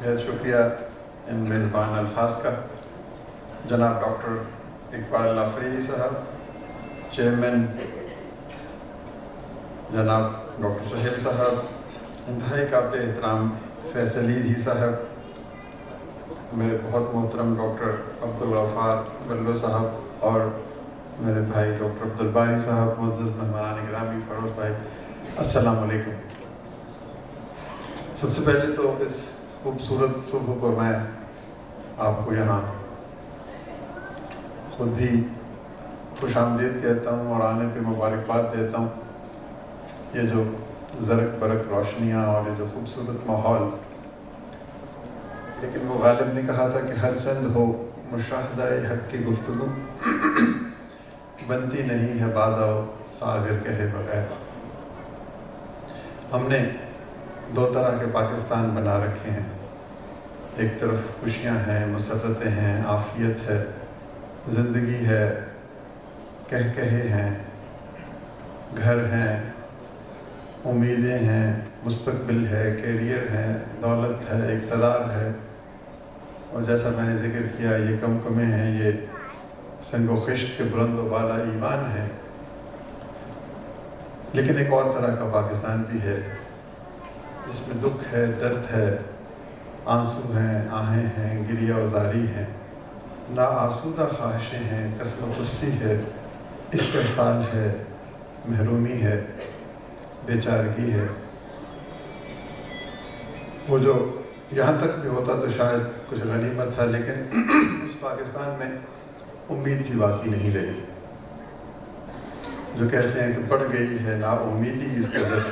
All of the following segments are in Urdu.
بہت شکریہ ان مہربان الفاظ کا۔ جناب ڈاکٹر اقبال افریدی صاحب، چیئرمین جناب ڈاکٹر سہیل صاحب، انتہائی قابل احترام فیصل عیدی صاحب، میرے بہت محترم ڈاکٹر عبدالغفار بلو صاحب اور میرے بھائی ڈاکٹر عبدالباری صاحب، معزز مہمان گرامی فیروز بھائی، السلام علیکم۔ سب سے پہلے تو اس خوبصورت صبح پر میں آپ کو یہاں خود بھی خوش آمدید کہتا ہوں اور آنے پہ مبارکباد دیتا ہوں۔ یہ جو زرق برق روشنیاں اور یہ جو خوبصورت ماحول، لیکن وہ غالب نے کہا تھا کہ ہر چند ہو مشاہدہ حق کی گفتگو، بنتی نہیں ہے بادہ و ساغر کہے بغیر۔ ہم نے دو طرح کے پاکستان بنا رکھے ہیں، ایک طرف خوشیاں ہیں، مسرتیں ہیں، عافیت ہے، زندگی ہے، کہے ہیں، گھر ہیں، امیدیں ہیں، مستقبل ہے، کیریئر ہے، دولت ہے، اقتدار ہے، اور جیسا میں نے ذکر کیا یہ کمیں ہیں، یہ سنگ و خشت کے بلند و بالا ایوان ہے۔ لیکن ایک اور طرح کا پاکستان بھی ہے جس میں دکھ ہے، درد ہے، آنسو ہیں، آہیں ہیں، گریہ وزاری ہیں، نا آسودہ خواہشیں ہیں، کسوہ پرسی ہے، استحصال ہے، محرومی ہے، بیچارگی ہے۔ وہ جو یہاں تک بھی ہوتا تو شاید کچھ غنیمت تھا، لیکن اس پاکستان میں امید بھی باقی نہیں رہی۔ جو کہتے ہیں کہ بڑھ گئی ہے نا امیدی اس قدر،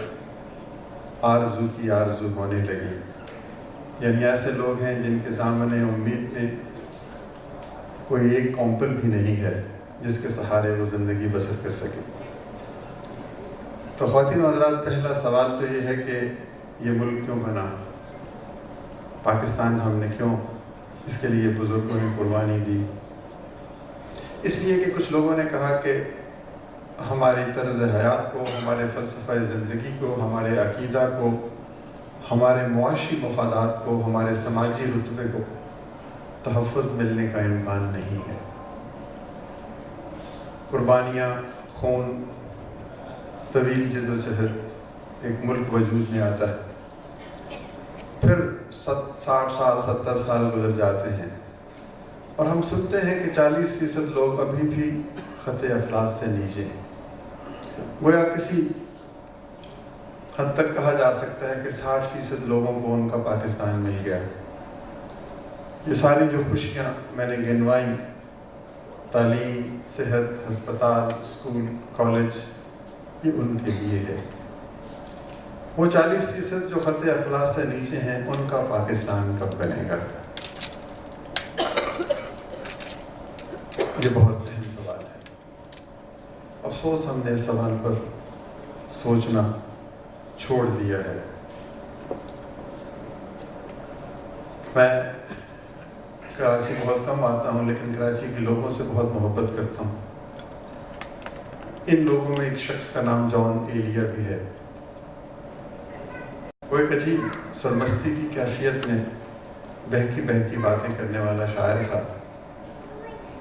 آرزو کی آرزو ہونے لگی۔ یعنی ایسے لوگ ہیں جن کے دامن امید میں کوئی ایک کونپل بھی نہیں ہے جس کے سہارے وہ زندگی بسر کر سکے۔ تو خواتین و حضرات، پہلا سوال تو یہ ہے کہ یہ ملک کیوں بنا؟ پاکستان ہم نے کیوں اس کے لیے بزرگوں نے قربانی دی؟ اس لیے کہ کچھ لوگوں نے کہا کہ ہماری طرز حیات کو، ہمارے فلسفہ زندگی کو، ہمارے عقیدہ کو، ہمارے معاشی مفادات کو، ہمارے سماجی رتبے کو تحفظ ملنے کا امکان نہیں ہے۔ قربانیاں، خون، طویل جدوجہد، ایک ملک وجود میں آتا ہے، پھر 60 سال 70 سال گزر جاتے ہیں اور ہم سنتے ہیں کہ 40% لوگ ابھی بھی خط افلاس سے نیچے ہیں۔ گویا کسی حد تک کہا جا سکتا ہے کہ 60% لوگوں کو ان کا پاکستان مل گیا۔ یہ ساری جو خوشیاں میں نے گنوائیں، تعلیم، صحت، ہسپتال، اسکول، کالج، یہ ان کے لیے ہے۔ وہ 40% جو خط افلاس سے نیچے ہیں، ان کا پاکستان کب بنے گا؟ یہ بہت اہم سوال ہے۔ افسوس ہم نے اس سوال پر سوچنا چھوڑ دیا ہے۔ میں کراچی بہت کم آتا ہوں، لیکن کراچی کے لوگوں سے بہت محبت کرتا ہوں۔ ان لوگوں میں ایک شخص کا نام جان ایلیا بھی ہے۔ وہ ایک عجیب سرمستی کی کیفیت میں بہکی بہکی باتیں کرنے والا شاعر تھا،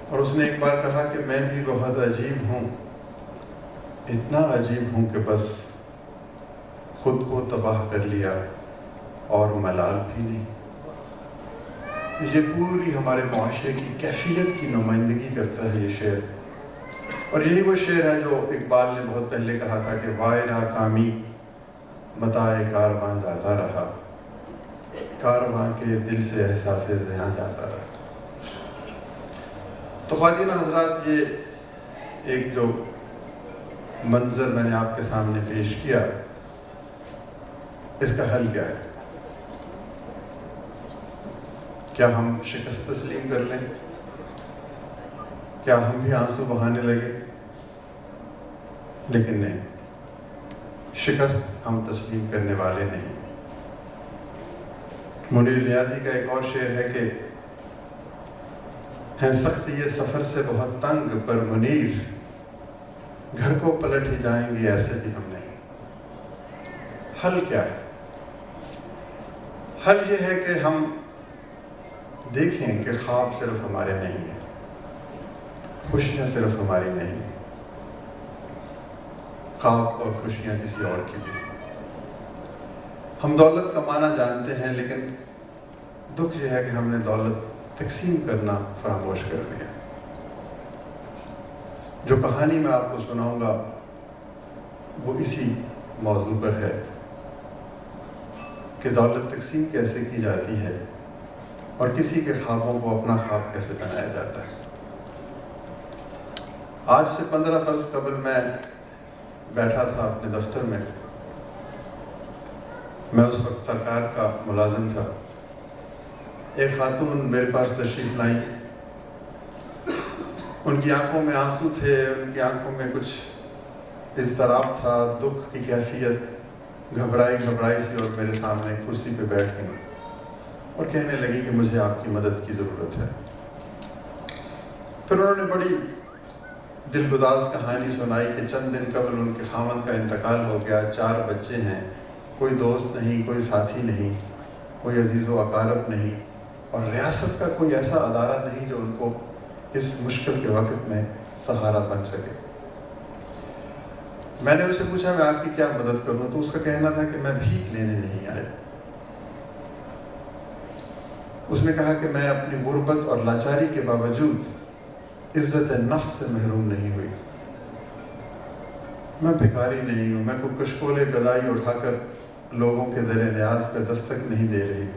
اور اس نے ایک بار کہا کہ میں بھی بہت عجیب ہوں، اتنا عجیب ہوں کہ بس خود کو تباہ کر لیا اور ملال بھی نہیں۔ یہ پوری ہمارے معاشرے کی کیفیت کی نمائندگی کرتا ہے یہ شعر، اور یہی وہ شعر ہے جو اقبال نے بہت پہلے کہا تھا کہ وائے ناکامی متاع کارواں جاتا رہا، کارواں کے دل سے احساس زیاں جاتا رہا۔ تو خواتین و حضرات، یہ ایک جو منظر میں نے آپ کے سامنے پیش کیا، اس کا حل کیا ہے؟ کیا ہم شکست تسلیم کر لیں؟ کیا ہم بھی آنسو بہانے لگے؟ لیکن نہیں، شکست ہم تسلیم کرنے والے نہیں۔ منیر نیازی کا ایک اور شعر ہے کہ ہیں سخت یہ سفر سے بہت تنگ، پر منیر گھر کو پلٹ ہی جائیں گے ایسے بھی ہم نہیں۔ حل کیا ہے؟ حل یہ ہے کہ ہم دیکھیں کہ خواب صرف ہمارے نہیں ہیں، خوشیاں صرف ہماری نہیں، خواب اور خوشیاں کسی اور کی بھی۔ ہم دولت کمانا جانتے ہیں، لیکن دکھ یہ ہے کہ ہم نے دولت تقسیم کرنا فراموش کر دیا۔ جو کہانی میں آپ کو سناؤں گا وہ اسی موضوع پر ہے کہ دولت تقسیم کیسے کی جاتی ہے اور کسی کے خوابوں کو اپنا خواب کیسے بنایا جاتا ہے۔ آج سے 15 برس قبل میں بیٹھا تھا اپنے دفتر میں اس وقت سرکار کا ملازم تھا۔ ایک خاتون میرے پاس تشریف لائی، ان کی آنکھوں میں آنسو تھے، ان کی آنکھوں میں کچھ اضطراب تھا، دکھ کی کیفیت، گھبرائی سی، اور میرے سامنے کرسی پہ بیٹھ گئی اور کہنے لگی کہ مجھے آپ کی مدد کی ضرورت ہے۔ پھر انہوں نے بڑی دلگداز کہانی سنائی کہ چند دن قبل ان کے خاوند کا انتقال ہو گیا، 4 بچے ہیں، کوئی دوست نہیں، کوئی ساتھی نہیں، کوئی عزیز و اقارب نہیں، اور ریاست کا کوئی ایسا ادارہ نہیں جو ان کو اس مشکل کے وقت میں سہارا بن سکے۔ میں نے اسے پوچھا میں آپ کی کیا مدد کروں، تو اس کا کہنا تھا کہ میں بھیک لینے نہیں آیا۔ اس نے کہا کہ میں اپنی غربت اور لاچاری کے باوجود عزت نفس سے محروم نہیں ہوئی، میں بھکاری نہیں ہوں، میں کوئی کشکول گدائی اٹھا کر لوگوں کے در نیاز پہ دستک نہیں دے رہی۔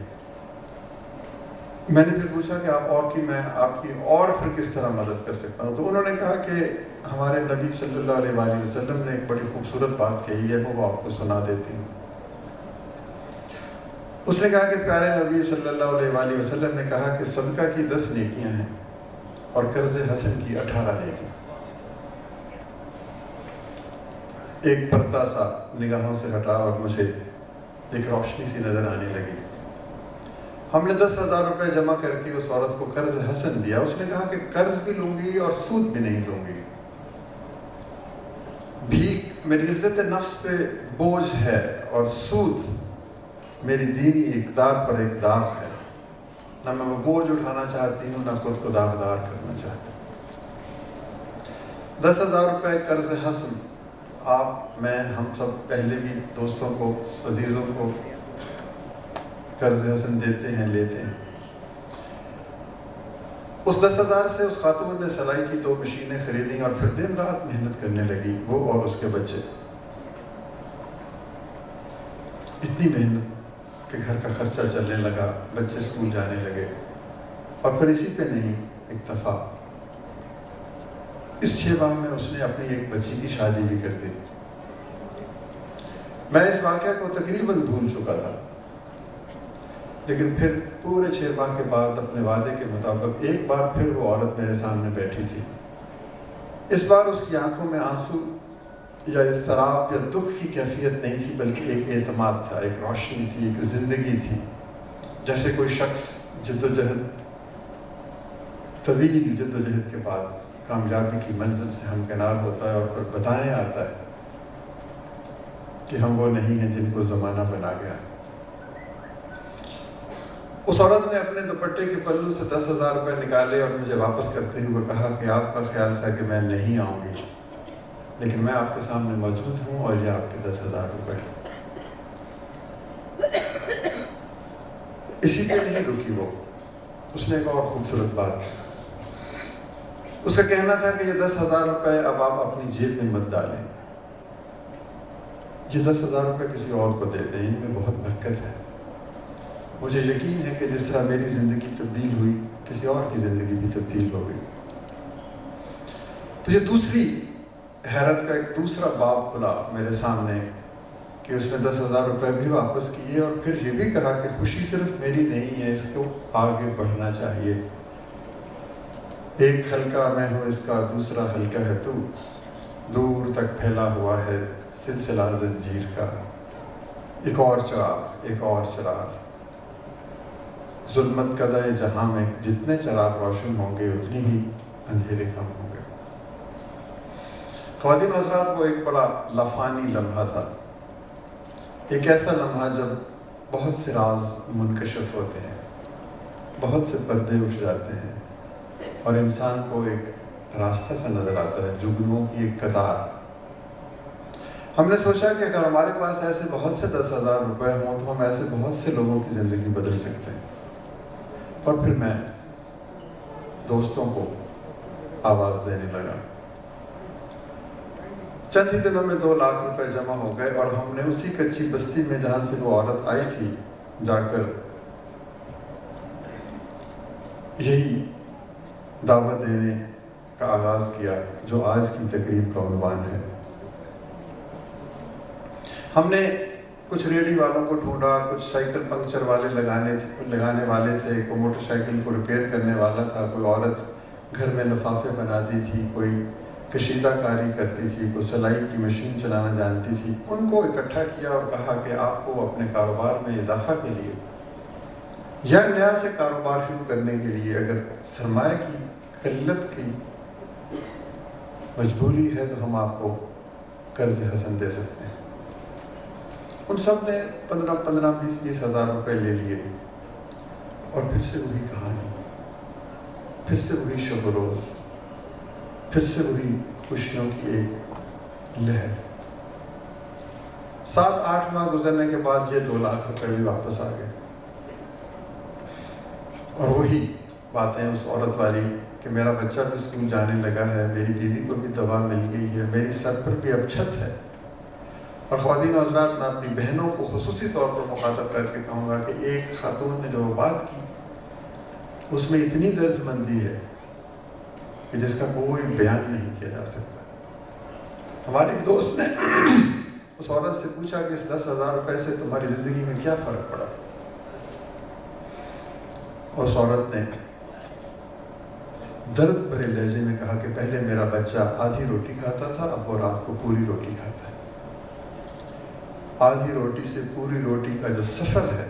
میں نے پھر پوچھا کہ میں آپ کی اور پھر کس طرح مدد کر سکتا ہوں، تو انہوں نے کہا کہ ہمارے نبی صلی اللہ علیہ وآلہ وسلم نے ایک بڑی خوبصورت بات کہی ہے، وہ آپ کو سنا دیتی ہوں۔ اس نے کہا کہ پیارے نبی صلی اللہ علیہ وآلہ وسلم نے کہا کہ صدقہ کی 10 نیکیاں ہیں اور قرض حسن کی 18 نیکیاں۔ ایک پردہ سا نگاہوں سے ہٹا اور مجھے ایک روشنی سی نظر آنے لگی۔ ہم نے 10,000 روپے جمع کر کے اس عورت کو قرض حسن دیا۔ اس نے کہا کہ قرض بھی لوں گی اور سود بھی نہیں دوں گی، بھیک میری عزت نفس پہ بوجھ ہے اور سود میری دینی اقدار پر ایک داغ ہے، نہ میں وہ بوجھ اٹھانا چاہتی ہوں، نہ خود کو داغدار کرنا چاہتی ہوں۔ 10,000 روپے قرض حسن آپ، میں، ہم سب پہلے بھی دوستوں کو، عزیزوں کو قرض حسن دیتے ہیں، لیتے ہیں۔ اس 10,000 سے اس خاتون نے سلائی کی 2 مشینیں خریدیں اور پھر دن رات محنت کرنے لگی، وہ اور اس کے بچے۔ اتنی محنت کہ گھر کا خرچہ چلنے لگا، بچے اسکول جانے لگے، اور پھر اسی پہ نہیں اکتفا، اس 6 ماہ میں اس نے اپنی ایک بچی کی شادی بھی کر دی۔ میں اس واقعہ کو تقریباً بھول چکا تھا، لیکن پھر پورے 6 ماہ کے بعد اپنے وعدے کے مطابق ایک بار پھر وہ عورت میرے سامنے بیٹھی تھی۔ اس بار اس کی آنکھوں میں آنسو یا اضطراب یا دکھ کی کیفیت نہیں تھی، بلکہ ایک اعتماد تھا، ایک روشنی تھی، ایک زندگی تھی، جیسے کوئی شخص طویل جدوجہد کے بعد کامیابی کی منزل سے ہمکنار ہوتا ہے اور پھر بتانے آتا ہے کہ ہم وہ نہیں ہیں جن کو زمانہ بنا گیا۔ اس عورت نے اپنے دوپٹے کے پلو سے 10,000 روپے نکالے اور مجھے واپس کرتے ہوئے کہا کہ آپ کا خیال تھا کہ میں نہیں آؤں گی، لیکن میں آپ کے سامنے موجود ہوں اور یہ آپ کے 10,000 روپے۔ اسی پہ نہیں رکی وہ، اس نے ایک اور خوبصورت بات، اس کا کہنا تھا کہ یہ 10,000 روپے اب آپ اپنی جیب میں مت ڈالیں، یہ 10,000 روپے کسی اور کو دے دیں، ان میں بہت برکت ہے۔ مجھے یقین ہے کہ جس طرح میری زندگی تبدیل ہوئی، کسی اور کی زندگی بھی تبدیل ہو گئی۔ تو یہ دوسری حیرت کا ایک دوسرا باب کھلا میرے سامنے کہ اس نے 10,000 روپے بھی واپس کیے اور پھر یہ بھی کہا کہ خوشی صرف میری نہیں ہے، اس کو آگے بڑھنا چاہیے۔ ایک حلقہ میں ہوں اس کا، دوسرا حلقہ ہے تو، دور تک پھیلا ہوا ہے سلسلہ زنجیر کا، ایک اور چراغ، ایک اور چراغ۔ ظلمت قدائے جہاں میں جتنے چراغ روشن ہوں گے اتنی ہی اندھیرے کم ہوں گے۔ خواتین و حضرات، وہ ایک بڑا لافانی لمحہ تھا، ایک ایسا لمحہ جب بہت سے راز منکشف ہوتے ہیں، بہت سے پردے اٹھ جاتے ہیں اور انسان کو ایک راستہ سا نظر آتا ہے، جگنوں کی ایک قطار۔ ہم نے سوچا کہ اگر ہمارے پاس ایسے بہت سے 10,000 روپے ہوں تو ہم ایسے بہت سے لوگوں کی زندگی بدل سکتے ہیں۔ اور پھر میں دوستوں کو آواز دینے لگا۔ چند ہی دنوں میں 2 لاکھ روپے جمع ہو گئے اور ہم نے اسی کچی بستی میں جہاں سے وہ عورت آئی تھی جا کر یہی دعوت دینے کا آغاز کیا جو آج کی تقریب کا عنوان ہے۔ ہم نے کچھ ریڑھی والوں کو ڈھونڈا، کچھ سائیکل پنکچر والے لگانے والے تھے، کوئی موٹر سائیکل کو ریپیئر کرنے والا تھا، کوئی عورت گھر میں لفافے بناتی تھی، کوئی کشیدہ کاری کرتی تھی، کوئی سلائی کی مشین چلانا جانتی تھی۔ ان کو اکٹھا کیا اور کہا کہ آپ کو اپنے کاروبار میں اضافہ کے لیے یا نیا سے کاروبار شروع کرنے کے لیے اگر سرمایہ کی قلت کی مجبوری ہے تو ہم آپ کو قرض حسن دے سکتے ہیں۔ ان سب نے 15-20 ہزار روپے لے لیے اور پھر سے وہی کہانی، پھر سے وہی شب و روز، پھر سے وہی خوشیوں کی ایک لہر۔ 7-8 ماہ گزرنے کے بعد یہ 2 لاکھ روپے بھی واپس آ گئے اور وہی باتیں اس عورت والی کہ میرا بچہ بھی اسکول جانے لگا ہے، میری بیوی کو بھی دوا مل گئی ہے، میری سر پر بھی اب چھت ہے۔ اور خواتین و حضرات، میں اپنی بہنوں کو خصوصی طور پر مخاطب کر کے کہوں گا کہ ایک خاتون نے جو بات کی اس میں اتنی درد مندی ہے کہ جس کا کوئی بیان نہیں کیا جا سکتا۔ ہمارے ایک دوست نے اس عورت سے پوچھا کہ اس 10,000 روپے سے تمہاری زندگی میں کیا فرق پڑا؟ اور اس عورت نے درد بھرے لہجے میں کہا کہ پہلے میرا بچہ آدھی روٹی کھاتا تھا، اب وہ رات کو پوری روٹی کھاتا ہے۔ آدھی روٹی سے پوری روٹی کا جو سفر ہے،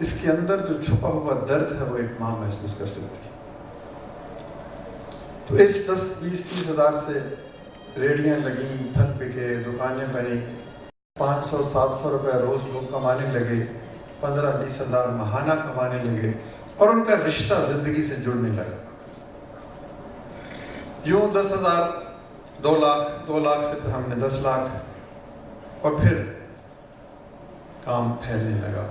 اس کے اندر جو چھپا ہوا درد ہے وہ ایک ماں محسوس کر سکتی ہے۔ تو اس 10-20-30 ہزار سے ریڑیاں لگیں، پھل بکے، دکانیں بنی، 500-700 روپے روز لوگ کمانے لگے، 15-20 ہزار ماہانہ کمانے لگے اور ان کا رشتہ زندگی سے جڑنے لگا۔ یوں 10,000، 2 لاکھ، 2 لاکھ سے پھر ہم نے 10 لاکھ اور پھر کام پھیلنے لگا۔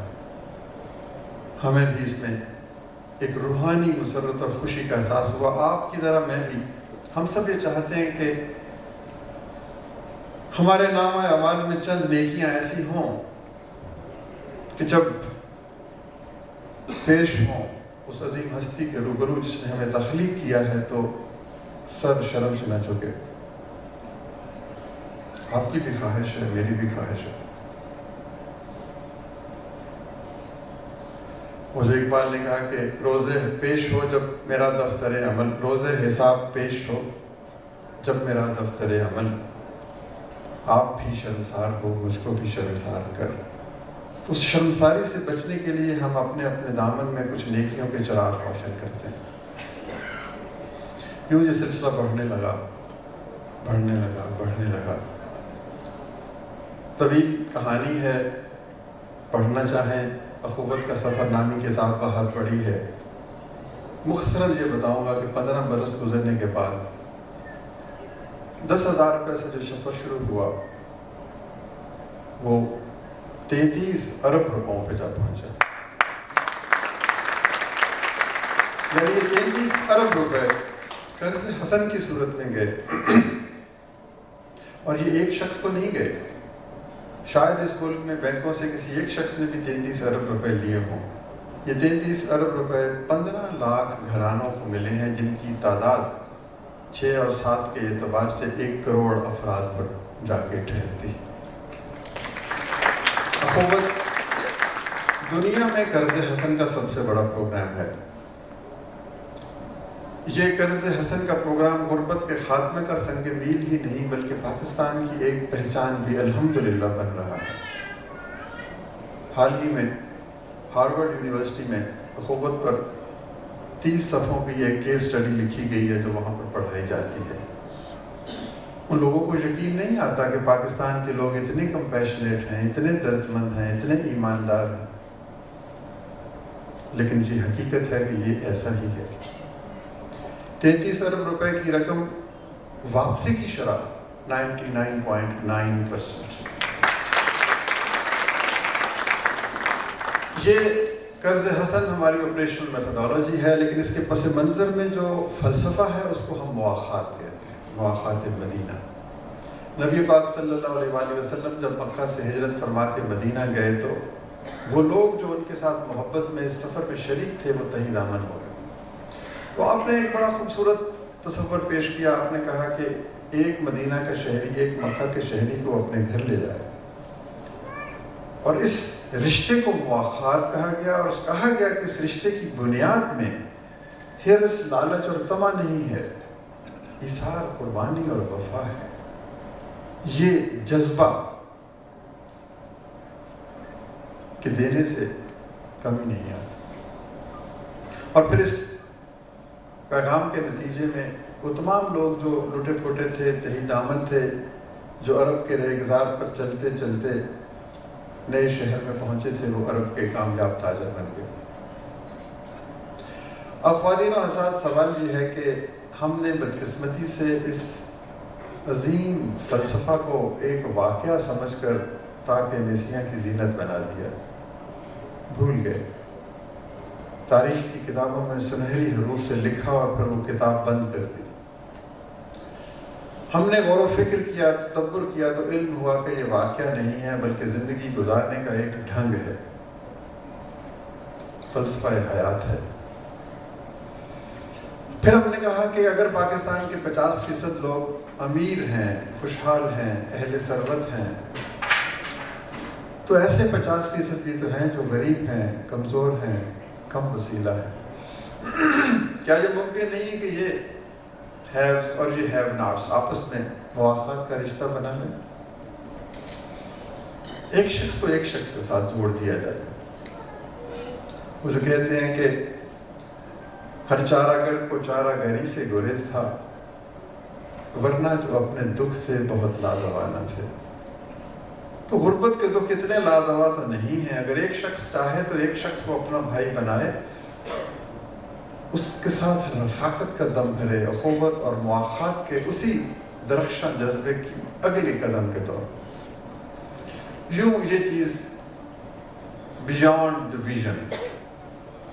ہمیں بھی اس میں ایک روحانی مسرت اور خوشی کا احساس ہوا۔ آپ کی طرح میں بھی، ہم سب یہ چاہتے ہیں کہ ہمارے نامہ اعمال میں چند نیکیاں ایسی ہوں کہ جب پیش ہوں اس عظیم ہستی کے روبرو جس نے ہمیں تخلیق کیا ہے تو سر شرم سے نہ جھکے۔ آپ کی بھی خواہش ہے، میری بھی خواہش ہے۔ مجھے اقبال نے کہا کہ روزے پیش ہو جب میرا دفتر عمل، روزے حساب پیش ہو جب میرا دفتر عمل، آپ بھی شرمسار ہو مجھ کو بھی شرمسار کر۔ اس شرمساری سے بچنے کے لیے ہم اپنے اپنے دامن میں کچھ نیکیوں کے چراغ روشن کرتے ہیں۔ یوں یہ سلسلہ بڑھنے لگا، بڑھنے لگا، بڑھنے لگا۔ طویل کہانی ہے، پڑھنا چاہیں اخوت کا سفر نامی کتاب باہر پڑھی ہے۔ مختصراً یہ بتاؤں گا کہ 15 برس گزرنے کے بعد 10,000 روپے سے جو سفر شروع ہوا وہ 33 ارب روپوں پہ جا پہنچا۔ یعنی یہ 33 ارب روپے قرض حسن کی صورت میں گئے اور یہ ایک شخص تو نہیں گئے، شاید اس ملک میں بینکوں سے کسی ایک شخص نے بھی 33 ارب روپے لیے ہوں۔ یہ 33 ارب روپے 15 لاکھ گھرانوں کو ملے ہیں جن کی تعداد 6 اور 7 کے اعتبار سے 1 کروڑ افراد پر جا کے ٹھہرتی۔ اخوت دنیا میں قرض حسن کا سب سے بڑا پروگرام ہے۔ یہ قرض حسن کا پروگرام غربت کے خاتمے کا سنگ میل ہی نہیں بلکہ پاکستان کی ایک پہچان بھی الحمدللہ بن رہا ہے۔ حال ہی میں ہارورڈ یونیورسٹی میں اخوت پر 30 صفحوں کی یہ کیس اسٹڈی لکھی گئی ہے جو وہاں پر پڑھائی جاتی ہے۔ ان لوگوں کو یقین نہیں آتا کہ پاکستان کے لوگ اتنے کمپیشنیٹ ہیں، اتنے درد مند ہیں، اتنے ایماندار ہیں لیکن یہ حقیقت ہے کہ یہ ایسا ہی ہے۔ 33 ارب روپے کی رقم واپسی کی شرح 99.9%۔ یہ قرض حسن ہماری آپریشنل میتھڈالوجی ہے، لیکن اس کے پس منظر میں جو فلسفہ ہے اس کو ہم مواخات کہتے ہیں، مواخات مدینہ۔ نبی پاک صلی اللہ علیہ وآلہ وسلم جب مکہ سے ہجرت فرما کے مدینہ گئے تو وہ لوگ جو ان کے ساتھ محبت میں اس سفر میں شریک تھے وہ تہی دامن ہو گئے۔ تو آپ نے ایک بڑا خوبصورت تصور پیش کیا، آپ نے کہا کہ ایک مدینہ کا شہری ایک مکہ کے شہری کو اپنے گھر لے جائے، اور اس رشتے کو مواخات کہا گیا، اور کہا گیا کہ اس رشتے کی بنیاد میں حرص، لالچ اور طمع نہیں ہے، ایثار، قربانی اور وفا ہے۔ یہ جذبہ کہ دینے سے کمی نہیں آتی۔ اور پھر اس پیغام کے نتیجے میں وہ تمام لوگ جو لٹے پھوٹے تھے، تہی دامن تھے، جو عرب کے ریگزار پر چلتے چلتے نئے شہر میں پہنچے تھے، وہ عرب کے کامیاب تاجر بن گئے۔ اب خواتین و حضرات، سوال یہ ہے کہ ہم نے بدقسمتی سے اس عظیم فلسفہ کو ایک واقعہ سمجھ کر تاکہ میسیاں کی زینت بنا دیا، بھول گئے۔ تاریخ کی کتابوں میں سنہری حروف سے لکھا اور پھر وہ کتاب بند کر دی۔ ہم نے غور و فکر کیا، تدبر کیا تو علم ہوا کہ یہ واقعہ نہیں ہے بلکہ زندگی گزارنے کا ایک ڈھنگ ہے، فلسفہ حیات ہے۔ پھر ہم نے کہا کہ اگر پاکستان کے 50% لوگ امیر ہیں، خوشحال ہیں، اہل ثروت ہیں، تو ایسے 50% بھی تو ہیں جو غریب ہیں، کمزور ہیں، کم وسیلہ ہیں۔ کیا یہ ممکن نہیں کہ یہ ہیوز اور یہ ہیو ناٹس آپس میں مواخات کا رشتہ بنا لیں؟ ایک شخص کو ایک شخص کے ساتھ جوڑ دیا جائے۔ وہ جو کہتے ہیں کہ ہر چارہ گر کو چارہ گری سے گریز تھا، ورنہ جو اپنے دکھ تھے بہت لادوا نہ تھے۔ تو غربت کے دکھ اتنے لادوا تو نہیں ہیں۔ اگر ایک شخص چاہے تو ایک شخص کو اپنا بھائی بنائے، اس کے ساتھ رفاقت کا دم بھرے، اخوت اور مواخات کے اسی درخشاں جذبے کی اگلی قدم کے طور۔ یوں یہ چیز beyond the vision,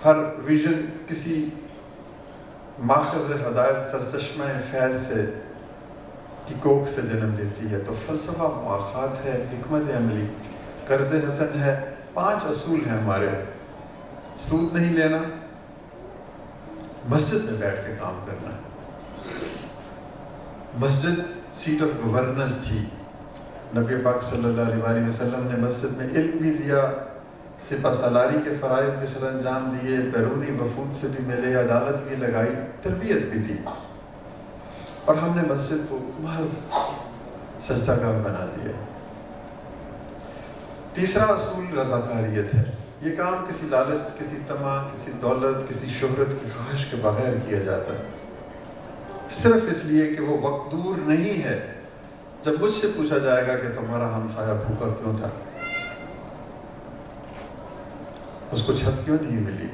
Hare vision کسی ماخذ ہدایت سرچشمہ فیض سے کی کوکھ سے جنم لیتی ہے۔ تو فلسفہ مواخات ہے، حکمت عملی قرض حسن ہے۔ 5 اصول ہیں ہمارے: سود نہیں لینا، مسجد میں بیٹھ کے کام کرنا ہے۔ مسجد سیٹ آف گورننس تھی۔ نبی پاک صلی اللہ علیہ وسلم نے مسجد میں علم بھی دیا، سپہ سالاری کے فرائض بھی سر انجام دیے، بیرونی وفود سے بھی ملے، عدالت بھی لگائی، تربیت بھی دی، اور ہم نے مسجد کو محض سجدہ گاہ بنا دیا۔ تیسرا اصول رضاکاریت ہے۔ یہ کام کسی لالچ، کسی طمع، کسی دولت، کسی شہرت کی خواہش کے بغیر کیا جاتا ہے، صرف اس لیے کہ وہ وقت دور نہیں ہے جب مجھ سے پوچھا جائے گا کہ تمہارا ہمسایہ بھوکا کیوں تھا، اس کو چھت کیوں نہیں ملی،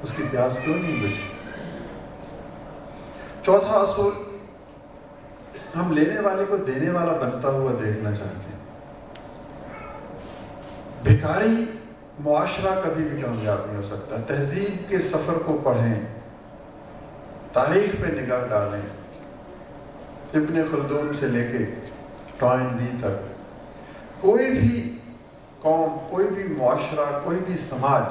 اس کی پیاس کیوں نہیں بجھی۔ چوتھا اصول، ہم لینے والے کو دینے والا بنتا ہوا دیکھنا چاہتے ہیں۔ بھکاری معاشرہ کبھی بھی کامیاب نہیں ہو سکتا۔ تہذیب کے سفر کو پڑھیں، تاریخ پہ نگاہ ڈالیں، ابن خلدون سے لے کے ٹوائن بی تک، کوئی بھی قوم، کوئی بھی معاشرہ، کوئی بھی سماج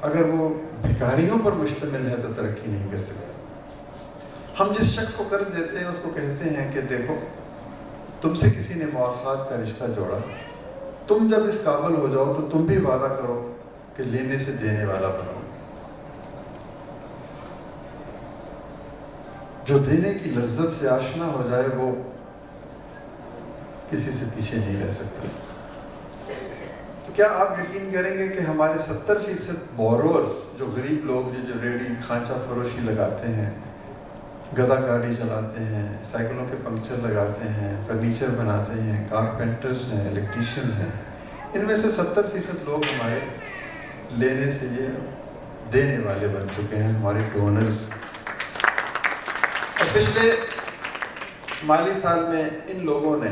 اگر وہ بھکاریوں پر مشتمل ہے تو ترقی نہیں کر سکتا۔ ہم جس شخص کو قرض دیتے ہیں اس کو کہتے ہیں کہ دیکھو، تم سے کسی نے مواخات کا رشتہ جوڑا، تم جب اس قابل ہو جاؤ تو تم بھی وعدہ کرو کہ لینے سے دینے والا بنو۔ جو دینے کی لذت سے آشنا ہو جائے وہ کسی سے پیچھے نہیں رہ سکتا۔ تو کیا آپ یقین کریں گے کہ ہمارے 70% بورورز، جو غریب لوگ جو ریڑھی کھانچہ فروشی لگاتے ہیں، گدا گاڑی چلاتے ہیں، سائیکلوں کے پنکچر لگاتے ہیں، فرنیچر بناتے ہیں، کارپینٹرز ہیں، الیکٹریشینز ہیں، ان میں سے 70% لوگ ہمارے لینے سے یہ دینے والے بن چکے ہیں، ہمارے ڈونرز۔ اور پچھلے مالی سال میں ان لوگوں نے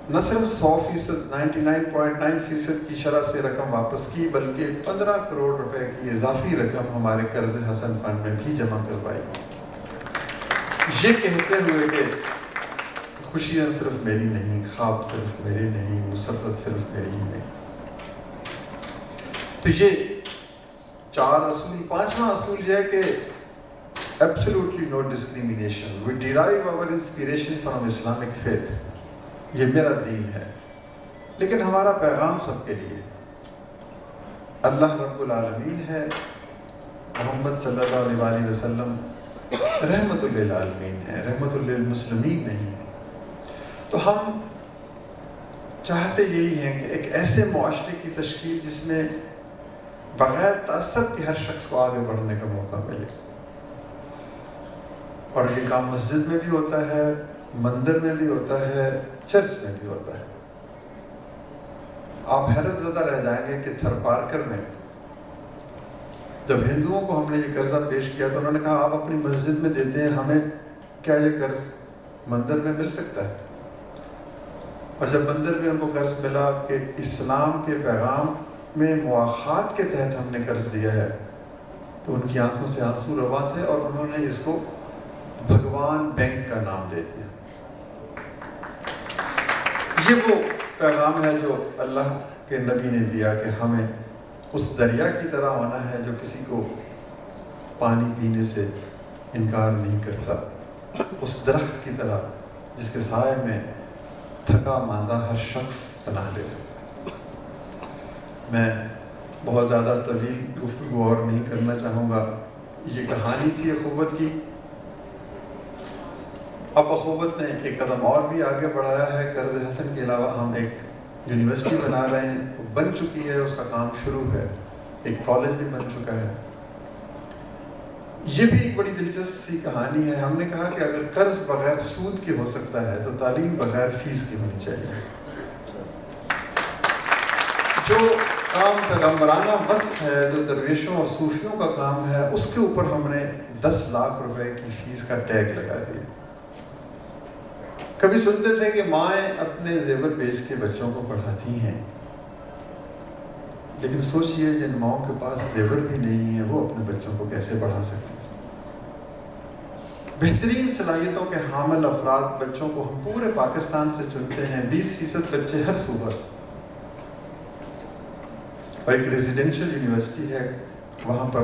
نہ صرف 100%، 99.9% کی شرح سے رقم واپس کی، بلکہ 15 کروڑ روپے کی اضافی رقم ہمارے قرض حسن فنڈ میں بھی جمع کروائی، یہ کہتے ہوئے کہ خوشیاں صرف میری نہیں، خواب صرف میرے نہیں، مسرت صرف میری ہی نہیں۔ تو یہ 4 اصول۔ 5واں اصول یہ ہے کہ absolutely no discrimination. We derive our inspiration from Islamic faith. یہ میرا دین ہے، لیکن ہمارا پیغام سب کے لیے۔ اللہ رب العالمین ہے، محمد صلی اللہ علیہ وسلم رحمت للعالمین ہے، رحمت للمسلمین نہیں ہے۔ تو ہم چاہتے یہی ہیں کہ ایک ایسے معاشرے کی تشکیل جس میں بغیر تعصب کے ہر شخص کو آگے بڑھنے کا موقع ملے، اور یہ کام مسجد میں بھی ہوتا ہے، مندر میں بھی ہوتا ہے، چرچ میں بھی ہوتا ہے۔ آپ حیرت زدہ رہ جائیں گے کہ تھر پارکر میں جب ہندوؤں کو ہم نے یہ قرضہ پیش کیا تو انہوں نے کہا آپ اپنی مسجد میں دیتے ہیں، ہمیں کیا یہ قرض مندر میں مل سکتا ہے؟ اور جب مندر میں ان کو قرض ملا کہ اسلام کے پیغام میں مواخات کے تحت ہم نے قرض دیا ہے، تو ان کی آنکھوں سے آنسو رواں تھے اور انہوں نے اس کو بھگوان بینک کا نام دے دیا۔ یہ وہ پیغام ہے جو اللہ کے نبی نے دیا کہ ہمیں اس دریا کی طرح ہونا ہے جو کسی کو پانی پینے سے انکار نہیں کرتا، اس درخت کی طرح جس کے سائے میں تھکا ماندہ ہر شخص پناہ لے سکتا ہے۔ میں بہت زیادہ طویل گفتگو اور نہیں کرنا چاہوں گا، یہ کہانی تھی اخوت کی۔ اب اخوت نے ایک قدم اور بھی آگے بڑھایا ہے، قرض حسن کے علاوہ ہم ایک یونیورسٹی بنا رہے ہیں، وہ بن چکی ہے، اس کا کام شروع ہے، ایک کالج بھی بن چکا ہے۔ یہ بھی ایک بڑی دلچسپ سی کہانی ہے۔ ہم نے کہا کہ اگر قرض بغیر سود کے ہو سکتا ہے تو تعلیم بغیر فیس کی ہونی چاہیے۔ جو کام پیغمبرانہ وصف ہے، جو درویشوں اور صوفیوں کا کام ہے، اس کے اوپر ہم نے 10 لاکھ روپے کی فیس کا ٹیگ لگا دیا۔ کبھی سنتے تھے کہ مائیں اپنے زیور بیچ کے بچوں کو پڑھاتی ہیں، لیکن سوچئے جن ماؤں کے پاس زیور بھی نہیں ہے وہ اپنے بچوں کو کیسے پڑھا سکتی ہیں؟ بہترین صلاحیتوں کے حامل افراد بچوں کو ہم پورے پاکستان سے چنتے ہیں، 20% بچے ہر صوبہ سے، اور ایک ریزیڈینشل یونیورسٹی ہے، وہاں پر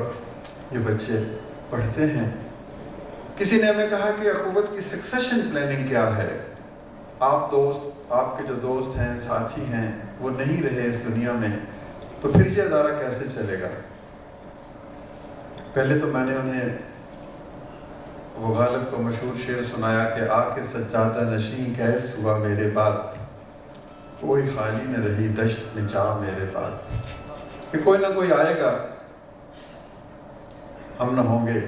یہ بچے پڑھتے ہیں۔ کسی نے ہمیں کہا کہ اخوت کی سکسیشن پلاننگ کیا ہے؟ آپ کے جو دوست ہیں، ساتھی ہیں، وہ نہیں رہے اس دنیا میں، تو پھر یہ ادارہ کیسے چلے گا؟ پہلے تو میں نے انہیں وہ غالب کو مشہور شعر سنایا کہ آ کے سجادہ نشین کیس ہوا میرے بعد، کوئی خالی نہ رہی دشت میں جا میرے بعد، کہ کوئی نہ کوئی آئے گا، ہم نہ ہوں گے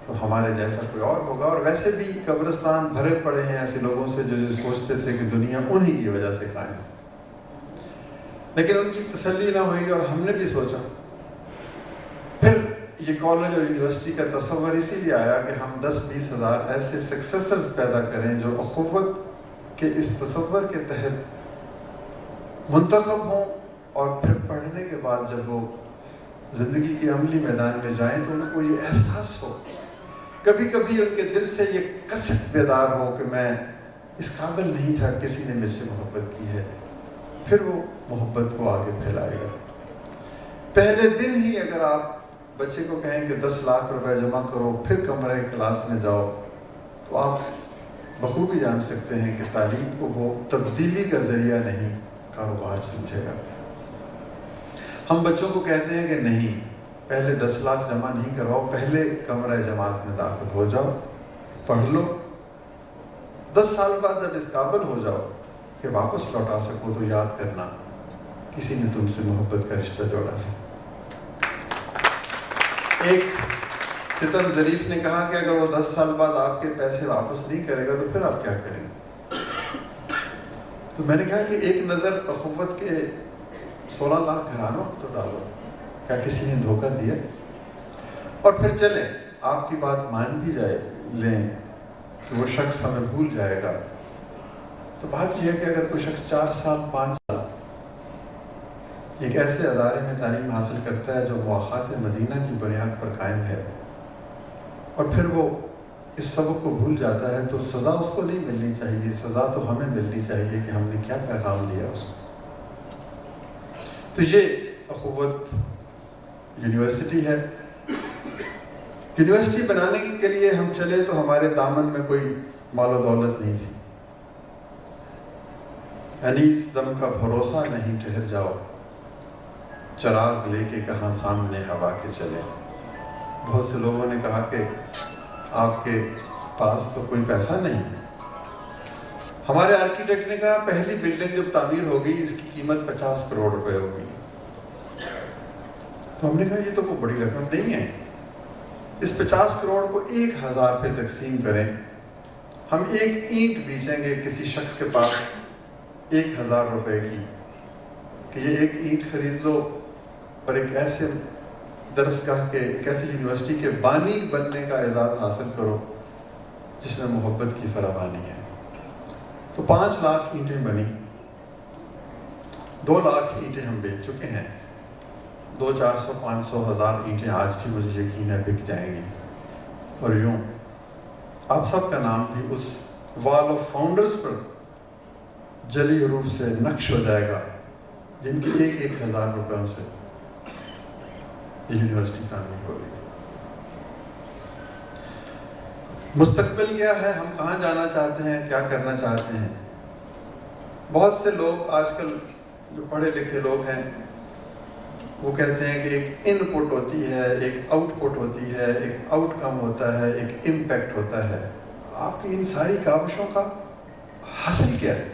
تو ہمارے جیسا کوئی اور ہوگا۔ اور ویسے بھی قبرستان بھرے پڑے ہیں ایسے لوگوں سے جو سوچتے تھے کہ دنیا انہی کی وجہ سے قائم ہے، لیکن ان کی تسلی نہ ہوئی اور ہم نے بھی سوچا۔ پھر یہ کالج اور یونیورسٹی کا تصور اسی لیے آیا کہ ہم 10-20 ہزار ایسے سکسیسرز پیدا کریں جو اخوت کے اس تصور کے تحت منتخب ہوں، اور پھر پڑھنے کے بعد جب وہ زندگی کے عملی میدان میں جائیں تو ان کو یہ احساس ہو، کبھی کبھی ان کے دل سے یہ کسک بیدار ہو کہ میں اس قابل نہیں تھا، کسی نے مجھ سے محبت کی ہے، پھر وہ محبت کو آگے پھیلائے گا۔ پہلے دن ہی اگر آپ بچے کو کہیں کہ 10 لاکھ روپے جمع کرو پھر کمرے کلاس میں جاؤ، تو آپ بخوبی جان سکتے ہیں کہ تعلیم کو وہ تبدیلی کا ذریعہ نہیں، کاروبار سمجھے گا۔ ہم بچوں کو کہتے ہیں کہ نہیں، پہلے 10 لاکھ جمع نہیں کرواؤ، پہلے کمرہ جماعت میں داخل ہو جاؤ، پڑھ لو، 10 سال بعد جب اس قابل ہو جاؤ کہ واپس لوٹا سکو تو یاد کرنا کسی نے تم سے محبت کا رشتہ جوڑا ہے۔ ایک ستم ظریف نے کہا کہ اگر وہ 10 سال بعد آپ کے پیسے واپس نہیں کرے گا تو پھر آپ کیا کریں گے؟ تو میں نے کہا کہ ایک نظر اخوت کے 16 لاکھ گھرانوں تو ڈالو، کیا کسی نے دھوکہ دیا؟ اور پھر چلیں آپ کی بات مان بھی جائے لیں کہ وہ شخص ہمیں بھول جائے گا، تو بات یہ ہے کہ اگر کوئی شخص 4 سال 5 سال ایک ایسے ادارے میں تعلیم حاصل کرتا ہے جو مواخات مدینہ کی بنیاد پر قائم ہے، اور پھر وہ اس سبق کو بھول جاتا ہے، تو سزا اس کو نہیں ملنی چاہیے، سزا تو ہمیں ملنی چاہیے کہ ہم نے کیا پیغام دیا اس کو۔ تو یہ اخوت یونیورسٹی ہے۔ یونیورسٹی بنانے کے لیے ہم چلے تو ہمارے دامن میں کوئی مال و دولت نہیں تھی۔ انیس دم کا بھروسہ نہیں، ٹھہر جاؤ، چراغ لے کے کہاں سامنے ہوا کے چلے۔ بہت سے لوگوں نے کہا کہ آپ کے پاس تو کوئی پیسہ نہیں۔ ہمارے آرکیٹیکٹ نے کہا پہلی بلڈنگ جب تعمیر ہو گئی اس کی قیمت 50 کروڑ روپے ہوگی۔ تو ہم نے کہا یہ تو کوئی بڑی رقم نہیں ہے، اس 50 کروڑ کو 1000 پہ تقسیم کریں، ہم ایک اینٹ بیچیں گے کسی شخص کے پاس 1000 روپے کی، کہ یہ ایک اینٹ خرید لو اور ایک ایسے درسگاہ کے، ایک ایسی یونیورسٹی کے بانی بننے کا اعزاز حاصل کرو جس میں محبت کی فراوانی ہے۔ تو 5 لاکھ اینٹیں بنی، 2 لاکھ اینٹیں ہم بیچ چکے ہیں، 200 400 500 1000 اینٹیں آج بھی مجھے یقین ہے بک جائیں گی، اور یوں آپ سب کا نام بھی اس وال آف فاؤنڈرز پر جلی حروف سے نقش ہو جائے گا جن کی 1000 روپئے سے یہ یونیورسٹی تعمیر ہو گئی۔ مستقبل کیا ہے، ہم کہاں جانا چاہتے ہیں، کیا کرنا چاہتے ہیں؟ بہت سے لوگ آج کل جو پڑھے لکھے لوگ ہیں وہ کہتے ہیں کہ ایک ان پٹ ہوتی ہے، ایک آؤٹ پٹ ہوتی ہے، ایک آؤٹ کم ہوتا ہے، ایک امپیکٹ ہوتا ہے۔ آپ کی ان ساری کاوشوں کا حاصل کیا ہے؟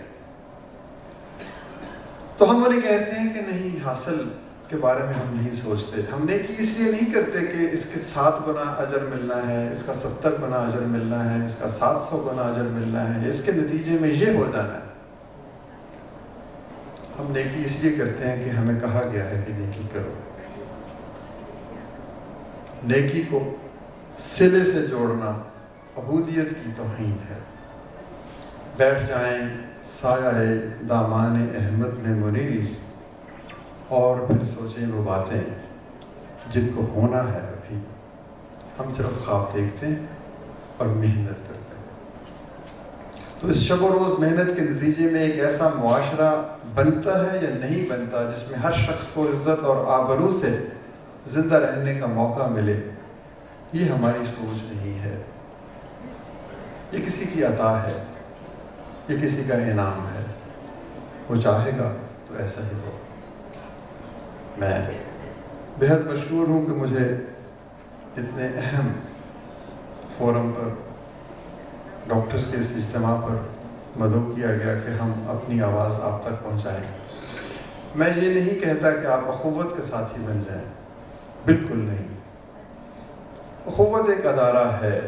تو ہم انہیں کہتے ہیں کہ نہیں، حاصل کے بارے میں ہم نہیں سوچتے، ہم نیکی اس لیے نہیں کرتے کہ اس کے 7 گنا اجر ملنا ہے، اس کا 70 گنا اجر ملنا ہے، اس کا 700 گنا اجر ملنا ہے، اس کے نتیجے میں یہ ہو جانا ہے۔ ہم نیکی اس لیے کرتے ہیں کہ ہمیں کہا گیا ہے کہ نیکی کرو۔ نیکی کو صلے سے جوڑنا عبودیت کی توہین ہے۔ بیٹھ جائیں سایہ دامان احمد میں منیر، اور پھر سوچیں وہ باتیں جن کو ہونا ہے ابھی۔ ہم صرف خواب دیکھتے ہیں اور محنت کرتے ہیں۔ تو اس شب و روز محنت کے نتیجے میں ایک ایسا معاشرہ بنتا ہے یا نہیں بنتا جس میں ہر شخص کو عزت اور آبرو سے زندہ رہنے کا موقع ملے، یہ ہماری سوچ نہیں ہے۔ یہ کسی کی عطا ہے، یہ کسی کا انعام ہے، وہ چاہے گا تو ایسا ہی ہو۔ میں بہت مشکور ہوں کہ مجھے اتنے اہم فورم پر، ڈاکٹرز کے اس اجتماع پر مدعو کیا گیا کہ ہم اپنی آواز آپ تک پہنچائیں۔ میں یہ نہیں کہتا کہ آپ اخوت کے ساتھی بن جائیں، بالکل نہیں۔ اخوت ایک ادارہ ہے،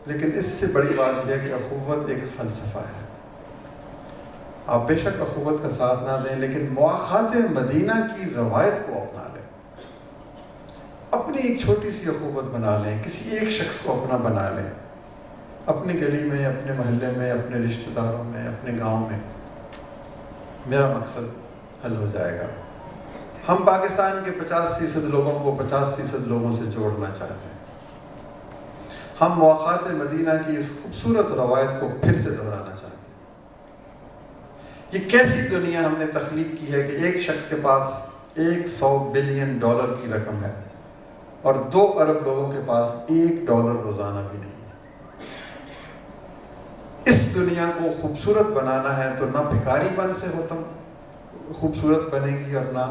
لیکن اس سے بڑی بات یہ ہے کہ اخوت ایک فلسفہ ہے۔ آپ بے شک اخوت کا ساتھ نہ دیں، لیکن مواخات مدینہ کی روایت کو اپنا لیں، اپنی ایک چھوٹی سی اخوت بنا لیں، کسی ایک شخص کو اپنا بنا لیں، اپنی گلی میں، اپنے محلے میں، اپنے رشتہ داروں میں، اپنے گاؤں میں۔ میرا مقصد حل ہو جائے گا۔ ہم پاکستان کے 50% لوگوں کو 50% لوگوں سے جوڑنا چاہتے ہیں۔ ہم مواخات مدینہ کی اس خوبصورت روایت کو پھر سے دہرانا چاہتے ہیں۔ یہ کیسی دنیا ہم نے تخلیق کی ہے کہ ایک شخص کے پاس $100 بلین کی رقم ہے اور 2 ارب لوگوں کے پاس $1 روزانہ بھی نہیں ہے۔ اس دنیا کو خوبصورت بنانا ہے تو نہ بھکاری پن سے خوبصورت بنے گی اور نہ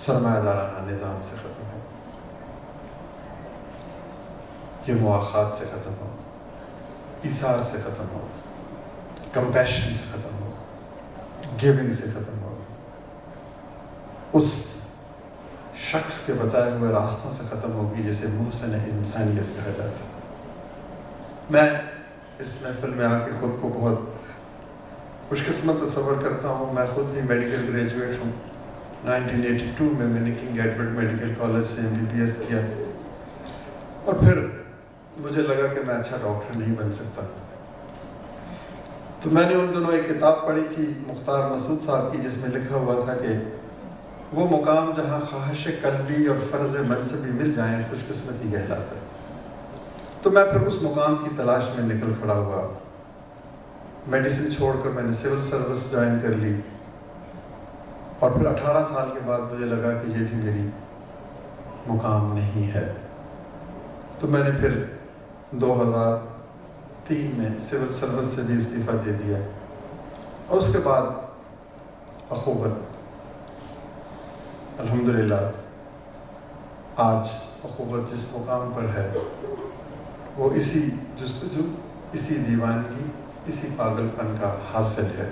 سرمایہ دارانہ نظام سے ختم ہوگی۔ یہ مواخات سے ختم ہوگی، ایثار سے ختم ہوگی، کمپیشن سے ختم ہوگی، گیونگ سے ختم ہوگی، اس شخص کے بتائے ہوئے راستوں سے ختم ہوگی جسے محسن انسانیت کہا جاتا ہے۔ میں اس محفل میں آ کے خود کو بہت خوش قسمت تصور کرتا ہوں۔ میں خود بھی میڈیکل گریجویٹ ہوں، 1982 میں نے کنگ ایڈورڈ میڈیکل کالج سے MBBS کیا، اور پھر مجھے لگا کہ میں اچھا ڈاکٹر نہیں بن سکتا، تو میں نے ان دنوں ایک کتاب پڑھی تھی مختار مسعود صاحب کی، جس میں لکھا ہوا تھا کہ وہ مقام جہاں خواہش قلبی اور فرض منصبی مل جائیں خوش قسمتی کہلاتا ہے۔ تو میں پھر اس مقام کی تلاش میں نکل کھڑا ہوا، میڈیسن چھوڑ کر میں نے سول سروس جوائن کر لی، اور پھر 18 سال کے بعد مجھے لگا کہ یہ بھی میری مقام نہیں ہے، تو میں نے پھر 2003 میں سول سروس سے بھی استعفیٰ دے دیا، اور اس کے بعد اخوت الحمدللہ آج اخوت جس مقام پر ہے وہ اسی جستجو، اسی دیوانگی، اسی پاگل پن کا حاصل ہے۔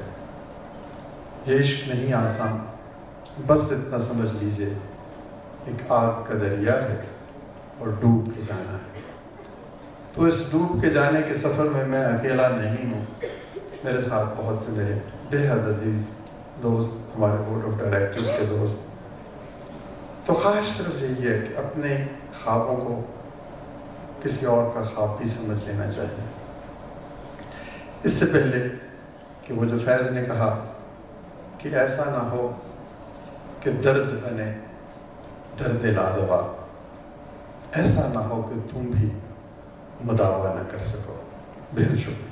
یہ عشق نہیں آسان، بس اتنا سمجھ لیجئے ایک آگ کا دریا ہے اور ڈوب کے جانا ہے۔ تو اس ڈوب کے جانے کے سفر میں اکیلا نہیں ہوں، میرے ساتھ بہت سے میرے بے حد عزیز دوست، ہمارے بورڈ آف ڈائریکٹرز کے دوست۔ تو خواہش صرف یہی ہے کہ اپنے خوابوں کو کسی اور کا خواب بھی سمجھ لینا چاہیے۔ اس سے پہلے کہ وہ جو فیض نے کہا کہ ایسا نہ ہو کہ درد بنے درد لادوا، ایسا نہ ہو کہ تم بھی مداوا نہ کر سکو۔ بہت شکریہ۔